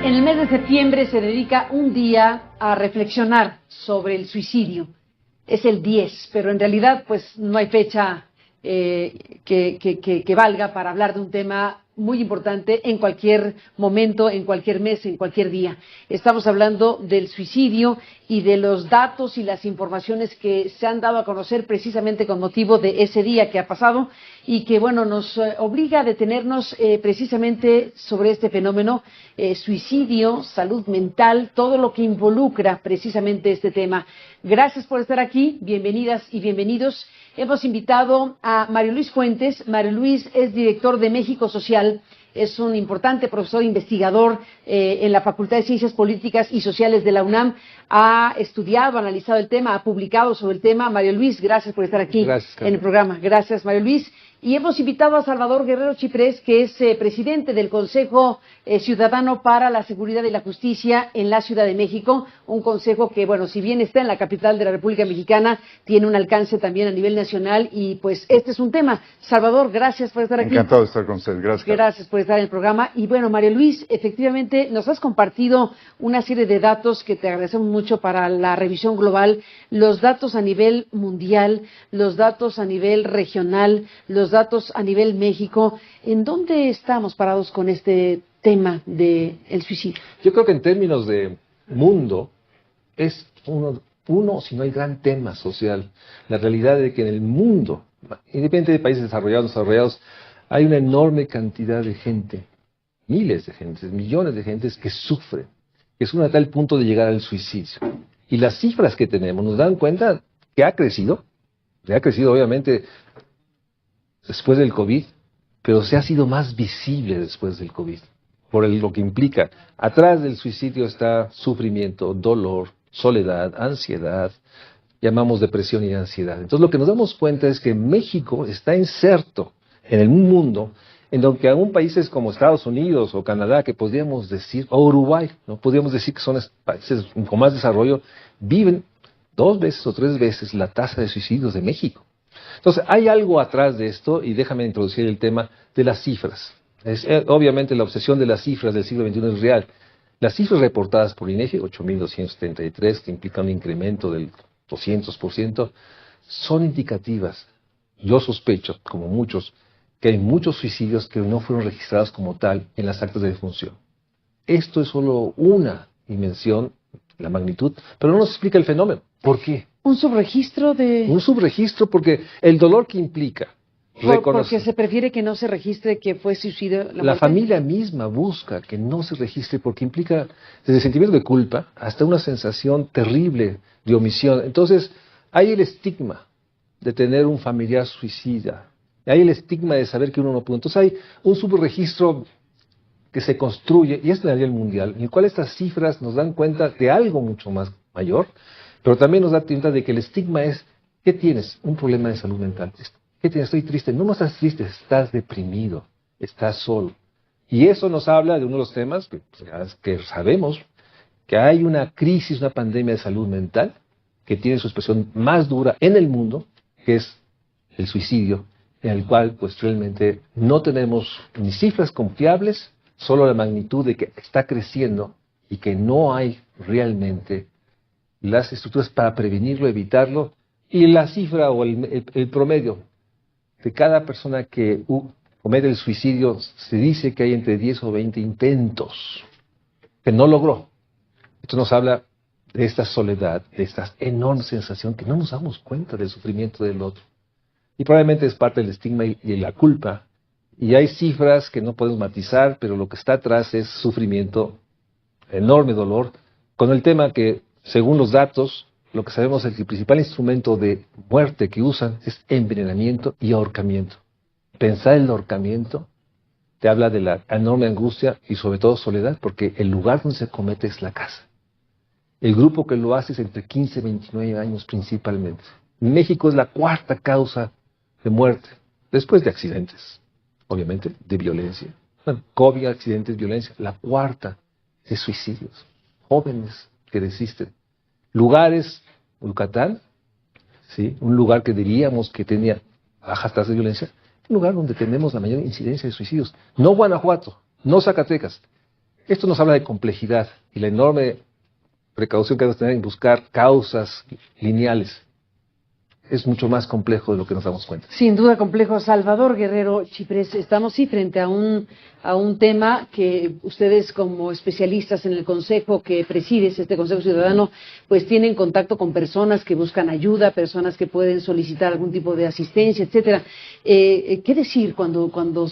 En el mes de septiembre se dedica un día a reflexionar sobre el suicidio. Es el 10, pero en realidad pues no hay fecha que valga para hablar de un tema muy importante en cualquier momento, en cualquier mes, en cualquier día. Estamos hablando del suicidio y de los datos y las informaciones que se han dado a conocer precisamente con motivo de ese día que ha pasado y que, bueno, nos obliga a detenernos precisamente sobre este fenómeno, suicidio, salud mental, todo lo que involucra precisamente este tema. Gracias por estar aquí, bienvenidas y bienvenidos. Hemos invitado a Mario Luis Fuentes. Mario Luis es director de México Social, es un importante profesor investigador en la Facultad de Ciencias Políticas y Sociales de la UNAM. Ha estudiado, analizado el tema, ha publicado sobre el tema. Mario Luis, gracias por estar aquí en el programa. Gracias, Mario Luis. Y hemos invitado a Salvador Guerrero Chiprés, que es presidente del Consejo Ciudadano para la Seguridad y la Justicia en la Ciudad de México, un consejo que, bueno, si bien está en la capital de la República Mexicana, tiene un alcance también a nivel nacional y pues este es un tema. Salvador, gracias por estar aquí. Encantado de estar con usted, gracias. Gracias por estar en el programa. Y bueno, Mario Luis, efectivamente nos has compartido una serie de datos que te agradecemos mucho para la revisión global, los datos a nivel mundial, los datos a nivel regional, los datos a nivel México. ¿En dónde estamos parados con este tema del suicidio? Yo creo que en términos de mundo es uno, si no hay gran tema social. La realidad de que en el mundo, independientemente de países desarrollados o desarrollados, hay una enorme cantidad de gente, miles de gentes, millones de gentes que sufren, que sufren a tal punto de llegar al suicidio. Y las cifras que tenemos nos dan cuenta que ha crecido obviamente después del COVID, pero se ha sido más visible después del COVID, por lo que implica. Atrás del suicidio está sufrimiento, dolor, soledad, ansiedad, llamamos depresión y ansiedad. Entonces lo que nos damos cuenta es que México está inserto en el mundo, en donde aún países como Estados Unidos o Canadá, que podríamos decir, o Uruguay, no podríamos decir que son países con más desarrollo, viven 2 veces o 3 veces la tasa de suicidios de México. Entonces, hay algo atrás de esto, y déjame introducir el tema de las cifras. Obviamente la obsesión de las cifras del siglo XXI es real. Las cifras reportadas por INEGI, 8.273, que implica un incremento del 200%, son indicativas. Yo sospecho, como muchos, que hay muchos suicidios que no fueron registrados como tal en las actas de defunción. Esto es solo una dimensión, la magnitud, pero no nos explica el fenómeno. ¿Por qué? Un subregistro porque el dolor que implica porque se prefiere que no se registre que fue suicidio la familia misma busca que no se registre porque implica desde sentimiento de culpa hasta una sensación terrible de omisión. Entonces hay el estigma de tener un familiar suicida, hay el estigma de saber que uno no pudo. Entonces hay un subregistro que se construye, y es a nivel mundial, en el cual estas cifras nos dan cuenta de algo mucho más mayor, pero también nos da cuenta de que el estigma es: ¿qué tienes? Un problema de salud mental. ¿Qué tienes? Estoy triste. No estás triste, estás deprimido, estás solo. Y eso nos habla de uno de los temas que sabemos, que hay una crisis, una pandemia de salud mental, que tiene su expresión más dura en el mundo, que es el suicidio, en el cual pues realmente no tenemos ni cifras confiables, solo la magnitud de que está creciendo y que no hay realmente las estructuras para prevenirlo, evitarlo, y la cifra o el promedio de cada persona que comete el suicidio, se dice que hay entre 10 o 20 intentos que no logró. Esto nos habla de esta soledad, de esta enorme sensación que no nos damos cuenta del sufrimiento del otro. Y probablemente es parte del estigma y la culpa. Y hay cifras que no podemos matizar, pero lo que está atrás es sufrimiento, enorme dolor, con el tema que, según los datos, lo que sabemos es que el principal instrumento de muerte que usan es envenenamiento y ahorcamiento. Pensar en el ahorcamiento te habla de la enorme angustia y sobre todo soledad, porque el lugar donde se comete es la casa. El grupo que lo hace es entre 15 y 29 años principalmente. México es la 4ª causa de muerte, después de accidentes, obviamente, de violencia. Bueno, COVID, accidentes, violencia. La 4ª de suicidios. Jóvenes que desisten. Lugares, Yucatán, ¿sí? Un lugar que diríamos que tenía bajas tasas de violencia, un lugar donde tenemos la mayor incidencia de suicidios. No Guanajuato, no Zacatecas. Esto nos habla de complejidad y la enorme precaución que debemos tener en buscar causas lineales. Es mucho más complejo de lo que nos damos cuenta. Sin duda complejo. Salvador Guerrero Chiprés, estamos frente a un tema que ustedes como especialistas en el consejo que presides, este Consejo Ciudadano, pues tienen contacto con personas que buscan ayuda, personas que pueden solicitar algún tipo de asistencia, etcétera. ¿Qué decir cuando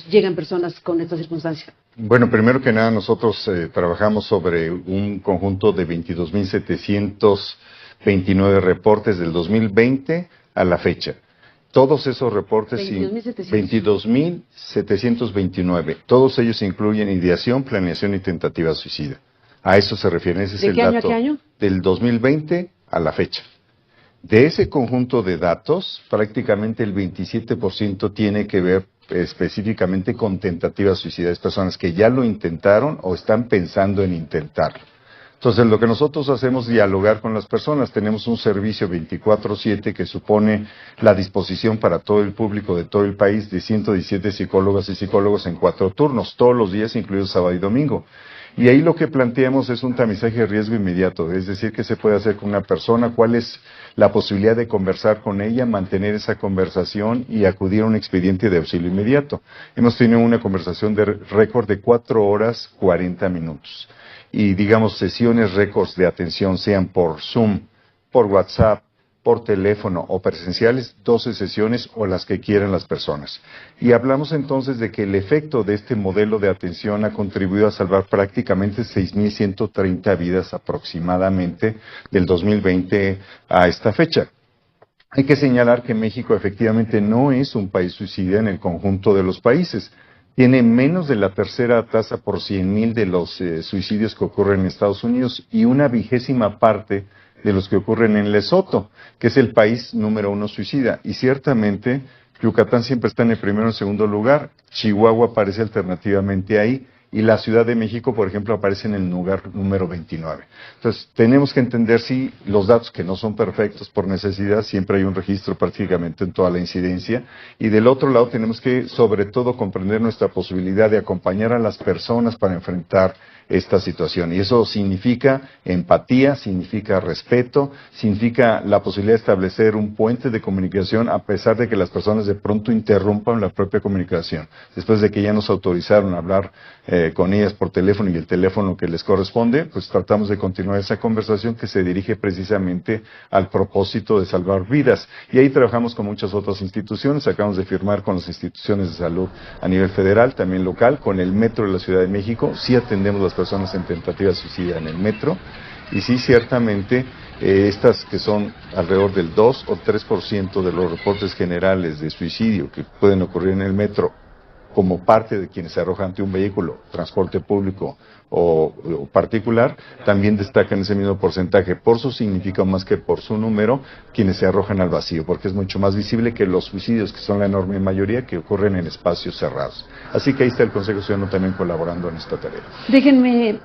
llegan personas con esta circunstancia? Bueno, primero que nada nosotros trabajamos sobre un conjunto de 22.729 reportes del 2020 a la fecha. Todos esos reportes, 22.729, todos ellos incluyen ideación, planeación y tentativa suicida. A eso se refiere, ese es el dato. ¿De qué año? Del 2020 a la fecha. De ese conjunto de datos, prácticamente el 27% tiene que ver específicamente con tentativas suicidas, personas que ya lo intentaron o están pensando en intentarlo. Entonces, lo que nosotros hacemos es dialogar con las personas. Tenemos un servicio 24/7 que supone la disposición para todo el público de todo el país de 117 psicólogas y psicólogos en 4 turnos, todos los días, incluidos sábado y domingo. Y ahí lo que planteamos es un tamizaje de riesgo inmediato, es decir, qué se puede hacer con una persona, cuál es la posibilidad de conversar con ella, mantener esa conversación y acudir a un expediente de auxilio inmediato. Hemos tenido una conversación de récord de 4 horas 40 minutos. Y digamos sesiones récords de atención, sean por Zoom, por WhatsApp, por teléfono o presenciales, 12 sesiones o las que quieran las personas. Y hablamos entonces de que el efecto de este modelo de atención ha contribuido a salvar prácticamente 6.130 vidas aproximadamente del 2020 a esta fecha. Hay que señalar que México efectivamente no es un país suicida en el conjunto de los países. Tiene menos de la tercera tasa por 100,000 de los suicidios que ocurren en Estados Unidos y una 20ª parte de los que ocurren en Lesoto, que es el país número 1 suicida. Y ciertamente Yucatán siempre está en el primero o segundo lugar, Chihuahua aparece alternativamente ahí, y la Ciudad de México, por ejemplo, aparece en el lugar número 29. Entonces, tenemos que entender si los datos que no son perfectos por necesidad, siempre hay un registro prácticamente en toda la incidencia, y del otro lado tenemos que, sobre todo, comprender nuestra posibilidad de acompañar a las personas para enfrentar esta situación. Y eso significa empatía, significa respeto, significa la posibilidad de establecer un puente de comunicación a pesar de que las personas de pronto interrumpan la propia comunicación. Después de que ya nos autorizaron a hablar con ellas por teléfono y el teléfono que les corresponde, pues tratamos de continuar esa conversación que se dirige precisamente al propósito de salvar vidas. Y ahí trabajamos con muchas otras instituciones, acabamos de firmar con las instituciones de salud a nivel federal, también local, con el Metro de la Ciudad de México, sí atendemos las personas en tentativa de suicida en el metro, y sí, ciertamente, estas que son alrededor del 2 o 3% de los reportes generales de suicidio que pueden ocurrir en el metro, como parte de quienes se arrojan ante un vehículo, transporte público o particular, también destacan ese mismo porcentaje. Por su significado más que por su número, quienes se arrojan al vacío, porque es mucho más visible que los suicidios, que son la enorme mayoría, que ocurren en espacios cerrados. Así que ahí está el Consejo Ciudadano también colaborando en esta tarea. Déjenme,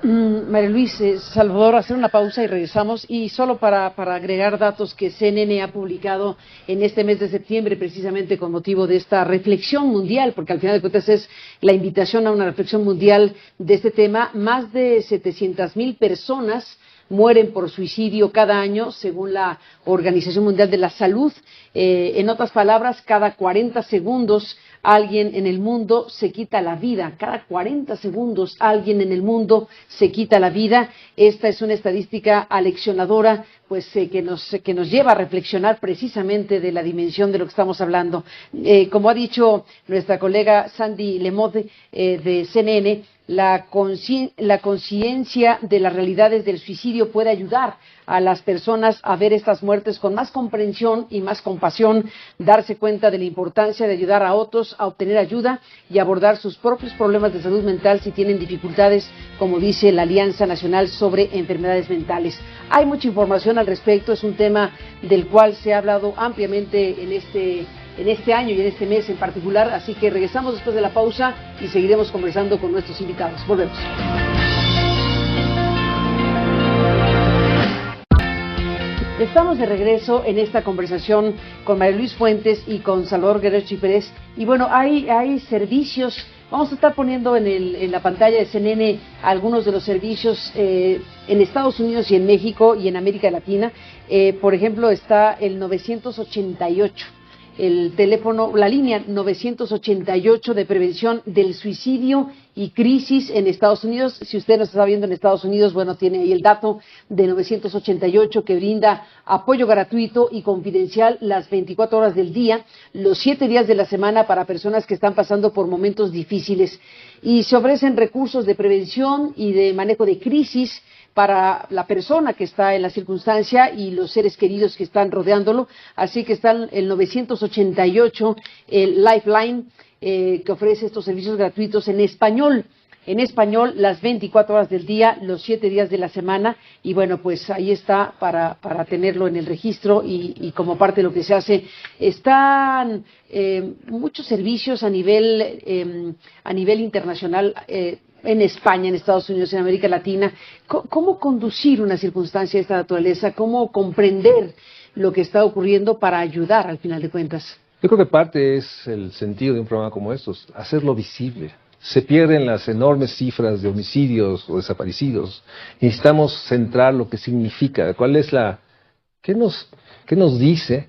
María Luis, Salvador, hacer una pausa y regresamos. Y solo para agregar datos que CNN ha publicado en este mes de septiembre, precisamente con motivo de esta reflexión mundial, porque al final de cuentas es la invitación a una reflexión mundial de este tema. Más de 700,000 personas mueren por suicidio cada año, según la Organización Mundial de la Salud. En otras palabras, cada 40 segundos alguien en el mundo se quita la vida. Cada 40 segundos alguien en el mundo se quita la vida. Esta es una estadística aleccionadora, pues que nos lleva a reflexionar precisamente de la dimensión de lo que estamos hablando. Como ha dicho nuestra colega Sandy Lemotte de CNN, la conciencia de las realidades del suicidio puede ayudar a las personas a ver estas muertes con más comprensión y más compasión, darse cuenta de la importancia de ayudar a otros a obtener ayuda y abordar sus propios problemas de salud mental si tienen dificultades, como dice la Alianza Nacional sobre Enfermedades Mentales. Hay mucha información al respecto, es un tema del cual se ha hablado ampliamente en este año y en este mes en particular, así que regresamos después de la pausa y seguiremos conversando con nuestros invitados. Volvemos. Estamos de regreso en esta conversación con María Luis Fuentes y con Salvador Guerrero Chiprés. Y bueno, hay servicios Vamos a estar poniendo en la pantalla de CNN algunos de los servicios en Estados Unidos y en México y en América Latina. Por ejemplo, está el 988. El teléfono, la línea 988 de prevención del suicidio y crisis en Estados Unidos. Si usted nos está viendo en Estados Unidos, bueno, tiene ahí el dato de 988 que brinda apoyo gratuito y confidencial las 24 horas del día, los 7 días de la semana para personas que están pasando por momentos difíciles. Y se ofrecen recursos de prevención y de manejo de crisis para la persona que está en la circunstancia y los seres queridos que están rodeándolo. Así que están el 988, el Lifeline, que ofrece estos servicios gratuitos en español, las 24 horas del día, los 7 días de la semana. Y bueno, pues ahí está para tenerlo en el registro y como parte de lo que se hace. Están muchos servicios a nivel internacional, en España, en Estados Unidos, en América Latina. ¿Cómo conducir una circunstancia de esta naturaleza? ¿Cómo comprender lo que está ocurriendo para ayudar al final de cuentas? Yo creo que parte es el sentido de un programa como estos, hacerlo visible. Se pierden las enormes cifras de homicidios o desaparecidos. Necesitamos centrar lo que significa, qué nos dice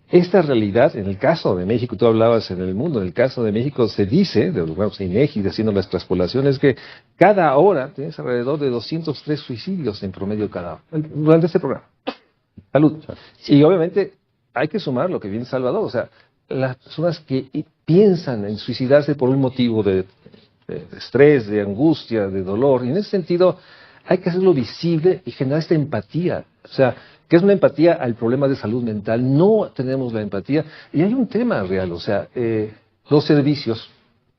esta realidad. En el caso de México, tú hablabas en el mundo, en el caso de México se dice, INEGI haciendo las transpolaciones, que cada hora tienes alrededor de 203 suicidios en promedio durante este programa. Salud. Y obviamente hay que sumar lo que viene Salvador, o sea, las personas que piensan en suicidarse por un motivo de estrés, de angustia, de dolor, y en ese sentido hay que hacerlo visible y generar esta empatía, o sea, que es una empatía al problema de salud mental. No tenemos la empatía, y hay un tema real, o sea, los servicios,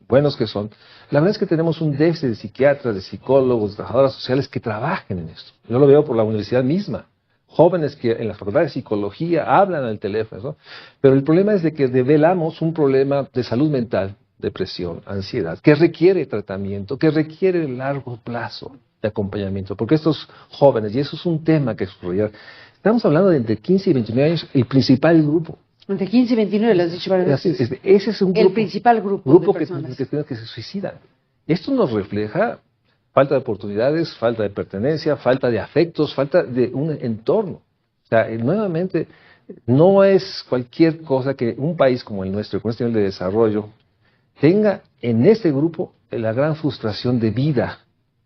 buenos que son, la verdad es que tenemos un déficit de psiquiatras, de psicólogos, de trabajadoras sociales que trabajen en esto. Yo lo veo por la universidad misma. Jóvenes que en la facultad de psicología hablan al teléfono, ¿no? Pero el problema es de que develamos un problema de salud mental, depresión, ansiedad, que requiere tratamiento, que requiere largo plazo de acompañamiento, porque estos jóvenes, y eso es un tema que explorar, estamos hablando de entre 15 y 29 años, el principal grupo. Entre 15 y 29, lo has dicho varias veces. Ese es un grupo, el principal grupo de personas que se suicidan. Esto nos refleja falta de oportunidades, falta de pertenencia, falta de afectos, falta de un entorno. O sea, nuevamente, no es cualquier cosa que un país como el nuestro, con este nivel de desarrollo, tenga en este grupo la gran frustración de vida,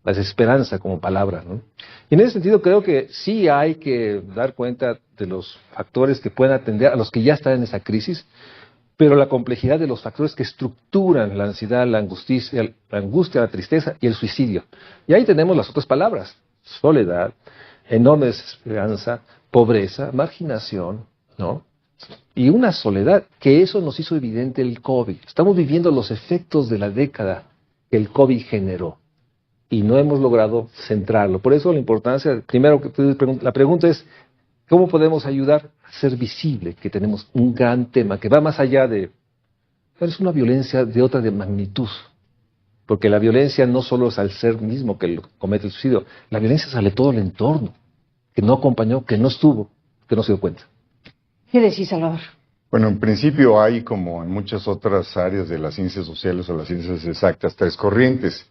la desesperanza como palabra, ¿no? Y en ese sentido creo que sí hay que dar cuenta de los factores que pueden atender a los que ya están en esa crisis, pero la complejidad de los factores que estructuran la ansiedad, la angustia, la tristeza y el suicidio. Y ahí tenemos las otras palabras: soledad, enorme desesperanza, pobreza, marginación, ¿no? Y una soledad, que eso nos hizo evidente el COVID. Estamos viviendo los efectos de la década que el COVID generó y no hemos logrado centrarlo. Por eso la importancia, primero, la pregunta es, ¿cómo podemos ayudar a hacer visible que tenemos un gran tema que va más allá de... Es una violencia de otra de magnitud, porque la violencia no solo es al ser mismo que comete el suicidio, la violencia sale todo el entorno, que no acompañó, que no estuvo, que no se dio cuenta. ¿Qué decís, Salvador? Bueno, en principio hay, como en muchas otras áreas de las ciencias sociales o las ciencias exactas, tres corrientes.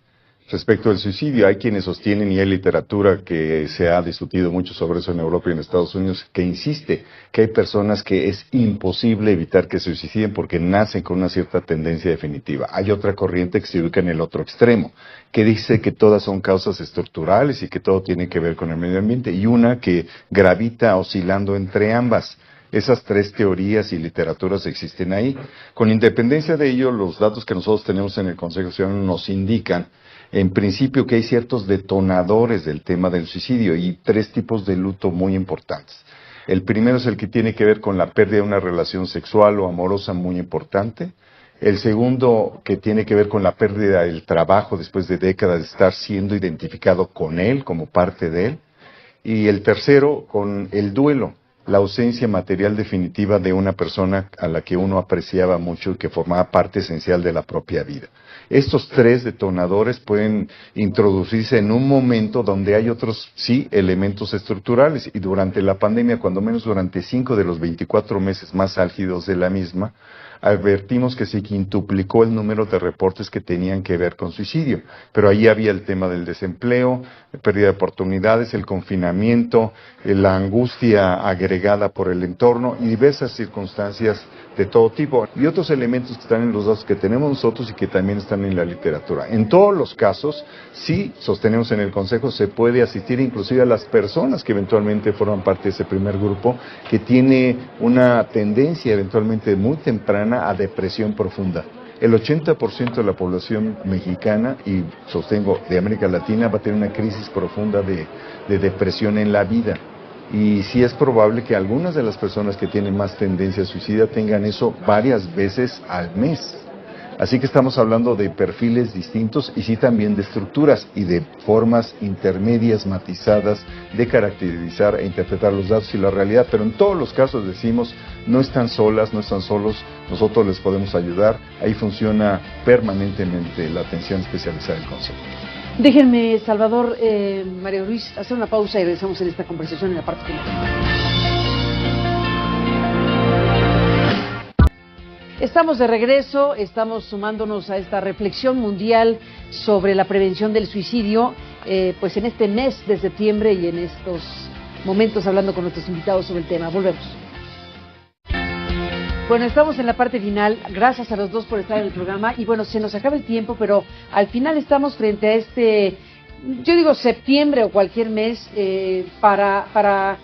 Respecto al suicidio, hay quienes sostienen, y hay literatura que se ha discutido mucho sobre eso en Europa y en Estados Unidos, que insiste que hay personas que es imposible evitar que se suiciden porque nacen con una cierta tendencia definitiva. Hay otra corriente que se ubica en el otro extremo, que dice que todas son causas estructurales y que todo tiene que ver con el medio ambiente, y una que gravita oscilando entre ambas. Esas tres teorías y literaturas existen ahí. Con independencia de ello, los datos que nosotros tenemos en el Consejo Ciudadano nos indican, en principio, que hay ciertos detonadores del tema del suicidio y tres tipos de luto muy importantes. El primero es el que tiene que ver con la pérdida de una relación sexual o amorosa muy importante. El segundo, que tiene que ver con la pérdida del trabajo después de décadas de estar siendo identificado con él, como parte de él. Y el tercero, con el duelo, la ausencia material definitiva de una persona a la que uno apreciaba mucho y que formaba parte esencial de la propia vida. Estos tres detonadores pueden introducirse en un momento donde hay otros, sí, elementos estructurales, y durante la pandemia, cuando menos durante 5 de los 24 meses más álgidos de la misma, advertimos que se quintuplicó el número de reportes que tenían que ver con suicidio. Pero ahí había el tema del desempleo, pérdida de oportunidades, el confinamiento, la angustia agregada por el entorno y diversas circunstancias de todo tipo. Y otros elementos que están en los datos que tenemos nosotros y que también están en la literatura. En todos los casos, sí sostenemos en el Consejo, se puede asistir inclusive a las personas que eventualmente forman parte de ese primer grupo, que tiene una tendencia eventualmente muy temprana a depresión profunda. El 80% de la población mexicana, y sostengo de América Latina, va a tener una crisis profunda de depresión en la vida. Y sí es probable que algunas de las personas que tienen más tendencia a suicida tengan eso varias veces al mes. Así que estamos hablando de perfiles distintos y sí también de estructuras y de formas intermedias, matizadas, de caracterizar e interpretar los datos y la realidad. Pero en todos los casos decimos, no están solas, no están solos, nosotros les podemos ayudar. Ahí funciona permanentemente la atención especializada del Consejo. Déjenme, Salvador, María Ruiz, hacer una pausa y regresamos en esta conversación en la parte final. Estamos de regreso, estamos sumándonos a esta reflexión mundial sobre la prevención del suicidio, pues en este mes de septiembre y en estos momentos hablando con nuestros invitados sobre el tema. Volvemos. Bueno, estamos en la parte final. Gracias a los dos por estar en el programa. Y bueno, se nos acaba el tiempo, pero al final estamos frente a este, yo digo septiembre o cualquier mes, para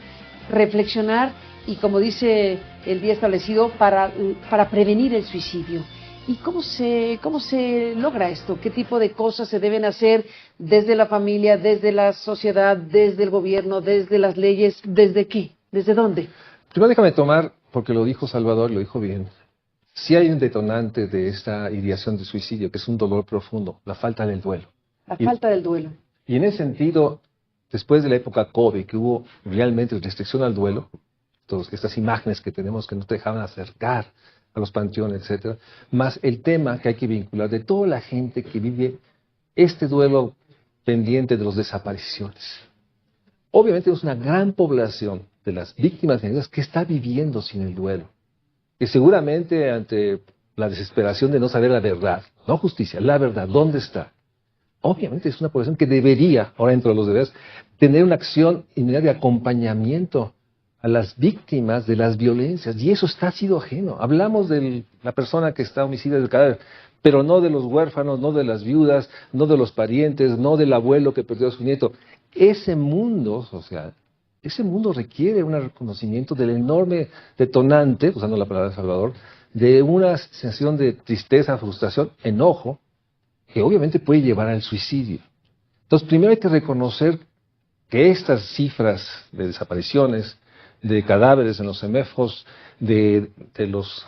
reflexionar y, como dice el día establecido, para prevenir el suicidio. ¿Y cómo se logra esto? ¿Qué tipo de cosas se deben hacer desde la familia, desde la sociedad, desde el gobierno, desde las leyes? ¿Desde qué? ¿Desde dónde? Primero déjame tomar, porque lo dijo Salvador, lo dijo bien. Sí hay un detonante de esta ideación de suicidio, que es un dolor profundo, la falta del duelo. Falta del duelo. Y en ese sentido, después de la época COVID, que hubo realmente restricción al duelo, todas estas imágenes que tenemos que no te dejaban acercar a los panteones, etcétera, más el tema que hay que vincular de toda la gente que vive este duelo pendiente de las desapariciones. Obviamente es una gran población de las víctimas que está viviendo sin el duelo, que seguramente ante la desesperación de no saber la verdad, no justicia, la verdad, ¿dónde está? Obviamente es una población que debería, ahora dentro de los deberes, tener una acción inmediata de acompañamiento a las víctimas de las violencias, y eso está sido ajeno. Hablamos de la persona que está homicida del cadáver, pero no de los huérfanos, no de las viudas, no de los parientes, no del abuelo que perdió a su nieto. Ese mundo social, ese mundo requiere un reconocimiento del enorme detonante, usando la palabra de Salvador, de una sensación de tristeza, frustración, enojo, que obviamente puede llevar al suicidio. Entonces, primero hay que reconocer que estas cifras de desapariciones, de cadáveres en los CEMEFOS, de los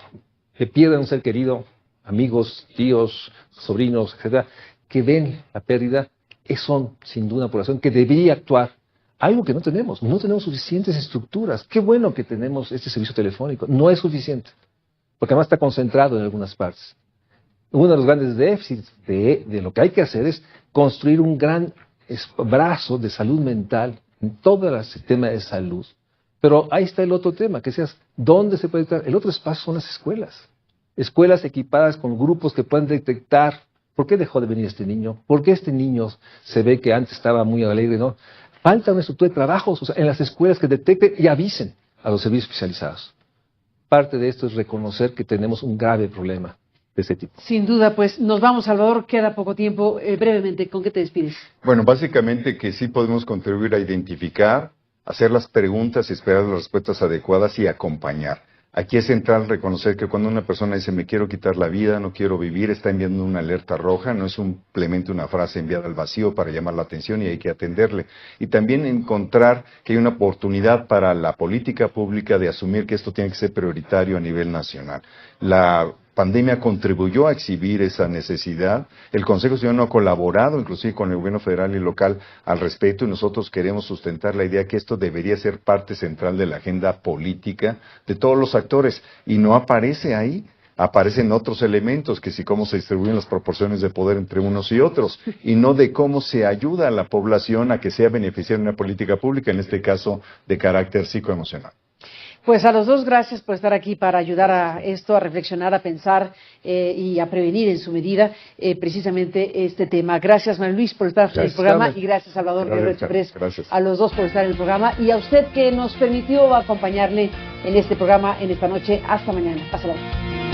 que pierden un ser querido, amigos, tíos, sobrinos, etcétera, que ven la pérdida, son sin duda una población que debería actuar. Algo que no tenemos suficientes estructuras. Qué bueno que tenemos este servicio telefónico, no es suficiente, porque además está concentrado en algunas partes. Uno de los grandes déficits de lo que hay que hacer es construir un gran brazo de salud mental en todo el sistema de salud. Pero ahí está el otro tema, que seas, ¿dónde se puede estar? El otro espacio son las escuelas. Escuelas equipadas con grupos que puedan detectar por qué dejó de venir este niño, por qué este niño se ve que antes estaba muy alegre, ¿no? Falta una estructura de trabajos, o sea, en las escuelas que detecten y avisen a los servicios especializados. Parte de esto es reconocer que tenemos un grave problema de ese tipo. Sin duda, pues nos vamos, Salvador, queda poco tiempo. Brevemente, ¿con qué te despides? Bueno, básicamente que sí podemos contribuir a identificar, hacer las preguntas y esperar las respuestas adecuadas y acompañar. Aquí es central reconocer que cuando una persona dice me quiero quitar la vida, no quiero vivir, está enviando una alerta roja, no es simplemente una frase enviada al vacío para llamar la atención y hay que atenderle. Y también encontrar que hay una oportunidad para la política pública de asumir que esto tiene que ser prioritario a nivel nacional. La pandemia contribuyó a exhibir esa necesidad. El Consejo Ciudadano ha colaborado, inclusive con el gobierno federal y local, al respecto, y nosotros queremos sustentar la idea que esto debería ser parte central de la agenda política de todos los actores, y no aparece ahí. Aparecen otros elementos, que si cómo se distribuyen las proporciones de poder entre unos y otros, y no de cómo se ayuda a la población a que sea beneficiaria de una política pública, en este caso de carácter psicoemocional. Pues a los dos, gracias por estar aquí para ayudar a esto, a reflexionar, a pensar y a prevenir en su medida precisamente este tema. Gracias, Manuel Luis, por estar en el programa y gracias, Salvador Guerrero Express, a los dos por estar en el programa y a usted que nos permitió acompañarle en este programa en esta noche. Hasta mañana. Hasta luego.